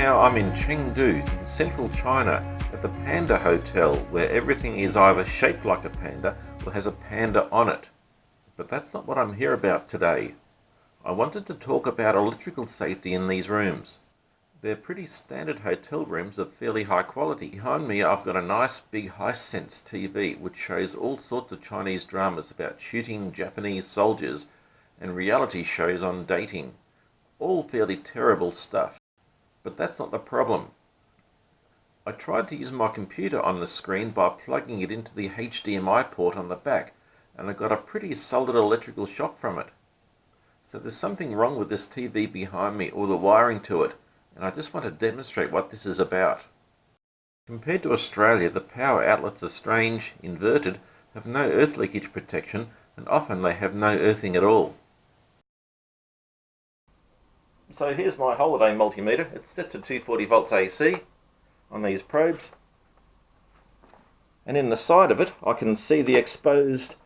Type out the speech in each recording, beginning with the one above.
now I'm in Chengdu, in central China, at the Panda Hotel, where everything is either shaped like a panda or has a panda on it. But that's not what I'm here about today. I wanted to talk about electrical safety in these rooms. They're pretty standard hotel rooms of fairly high quality. Behind me I've got a nice big Hisense TV which shows all sorts of Chinese dramas about shooting Japanese soldiers and reality shows on dating. All fairly terrible stuff. But that's not the problem. I tried to use my computer on the screen by plugging it into the HDMI port on the back, and I got a pretty solid electrical shock from it. So there's something wrong with this TV behind me or the wiring to it, and I just want to demonstrate what this is about. Compared to Australia, the power outlets are strange, inverted, have no earth leakage protection, and often they have no earthing at all. So here's my holiday multimeter. It's set to 240 volts AC on these probes, and in the side of it I can see the exposed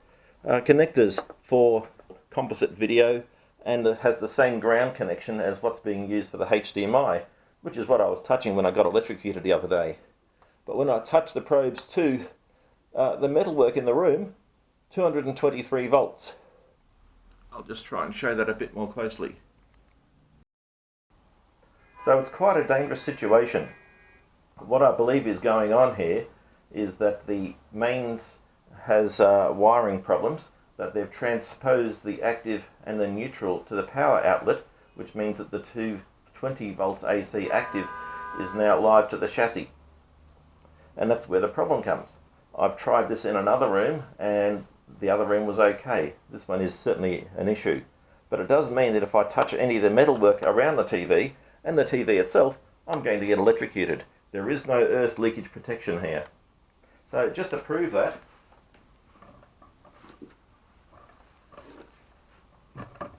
connectors for composite video, and it has the same ground connection as what's being used for the HDMI, which is what I was touching when I got electrocuted the other day. But when I touch the probes to the metalwork in the room, 223 volts. I'll just try and show that a bit more closely. So it's quite a dangerous situation. What I believe is going on here is that the mains has wiring problems, that they've transposed the active and the neutral to the power outlet, which means that the 220 volts AC active is now live to the chassis. And that's where the problem comes. I've tried this in another room and the other room was okay. This one is certainly an issue. But it does mean that if I touch any of the metalwork around the TV and the TV itself, I'm going to get electrocuted. There is no earth leakage protection here. So just to prove that,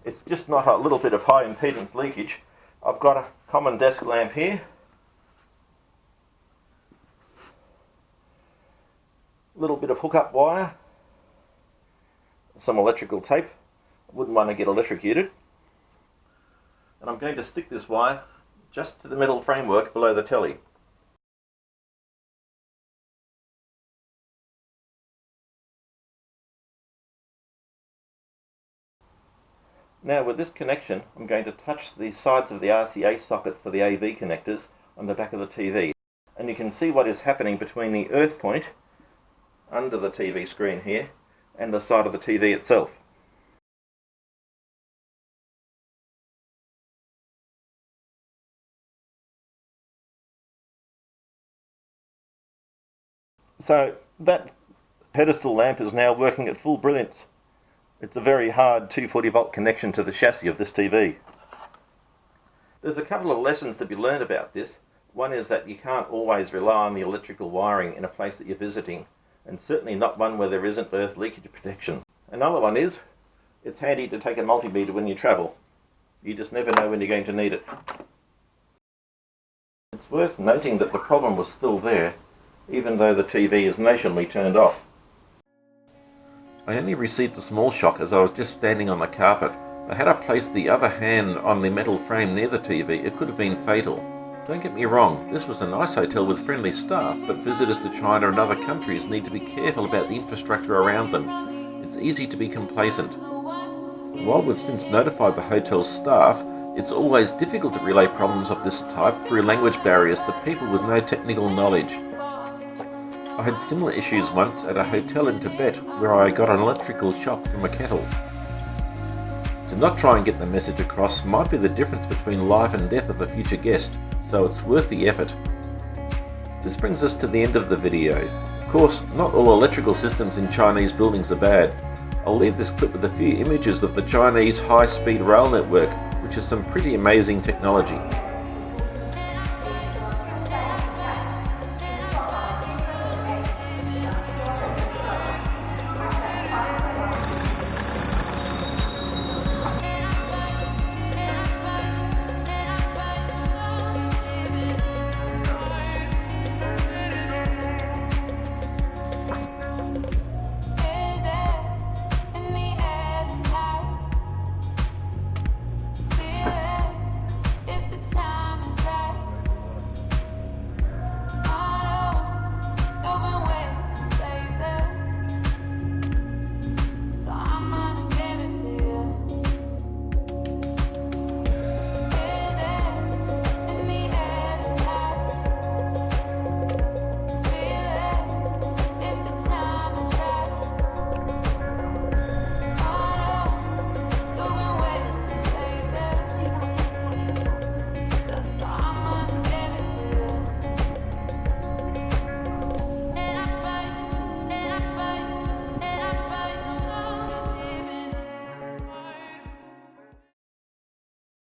it's just not a little bit of high impedance leakage. I've got a common desk lamp here, a little bit of hookup wire, some electrical tape. I wouldn't want to get electrocuted. And I'm going to stick this wire just to the metal framework below the telly. Now with this connection, I'm going to touch the sides of the RCA sockets for the AV connectors on the back of the TV. And you can see what is happening between the earth point under the TV screen here and the side of the TV itself. So that pedestal lamp is now working at full brilliance. It's a very hard 240 volt connection to the chassis of this TV. There's a couple of lessons to be learned about this. One is that you can't always rely on the electrical wiring in a place that you're visiting, and certainly not one where there isn't earth leakage protection. Another one is, it's handy to take a multimeter when you travel. You just never know when you're going to need it. It's worth noting that the problem was still there, even though the TV is notionally turned off. I only received a small shock as I was just standing on the carpet, but had I placed the other hand on the metal frame near the TV, it could have been fatal. Don't get me wrong, this was a nice hotel with friendly staff, but visitors to China and other countries need to be careful about the infrastructure around them. It's easy to be complacent. While we've since notified the hotel's staff, it's always difficult to relay problems of this type through language barriers to people with no technical knowledge. I had similar issues once at a hotel in Tibet where I got an electrical shock from a kettle. To not try and get the message across might be the difference between life and death of a future guest, so it's worth the effort. This brings us to the end of the video. Of course, not all electrical systems in Chinese buildings are bad. I'll leave this clip with a few images of the Chinese high-speed rail network, which is some pretty amazing technology.